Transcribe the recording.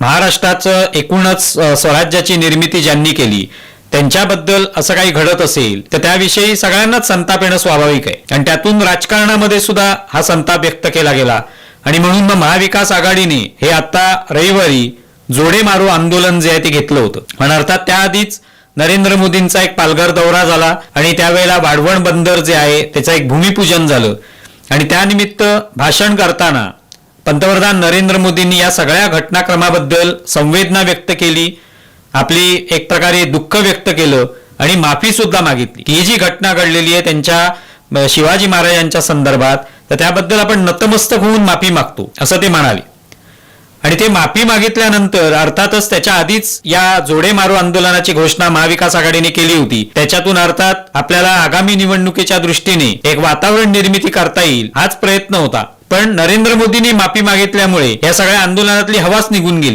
महाराष्ट्राचं एकूणच स्वराज्याची निर्मिती ज्यांनी केली त्यांच्याबद्दल असं काही घडत असेल तर त्याविषयी सगळ्यांनाच संताप येणं स्वाभाविक आहे आणि त्यातून राजकारणामध्ये सुद्धा हा संताप व्यक्त केला गेला आणि म्हणून मग महाविकास आघाडीने हे आता रविवारी जोडे मारो आंदोलन जे आहे ते घेतलं होतं. पण अर्थात त्याआधीच नरेंद्र मोदींचा एक पालघर दौरा झाला आणि त्यावेळेला वाढवण बंदर जे आहे त्याचं एक भूमिपूजन झालं आणि त्यानिमित्त भाषण करताना पंतप्रधान नरेंद्र मोदींनी या सगळ्या घटनाक्रमाबद्दल संवेदना व्यक्त केली, आपली एक प्रकारे दुःख व्यक्त केलं आणि माफी सुद्धा मागितली की ही जी घटना घडलेली आहे त्यांच्या शिवाजी महाराजांच्या संदर्भात तर त्याबद्दल आपण नतमस्तक होऊन माफी मागतो असं ते म्हणाले. आणि ते माफी मागितल्यानंतर अर्थातच त्याच्या आधीच या जोडे मारो आंदोलनाची घोषणा महाविकास आघाडीने केली होती. त्याच्यातून अर्थात आपल्याला आगामी निवडणुकीच्या दृष्टीने एक वातावरण निर्मिती करता येईल हाच प्रयत्न होता. पण नरेंद्र मोदींनी माफी मागितल्यामुळे या सगळ्या आंदोलनातली हवाच निघून गेली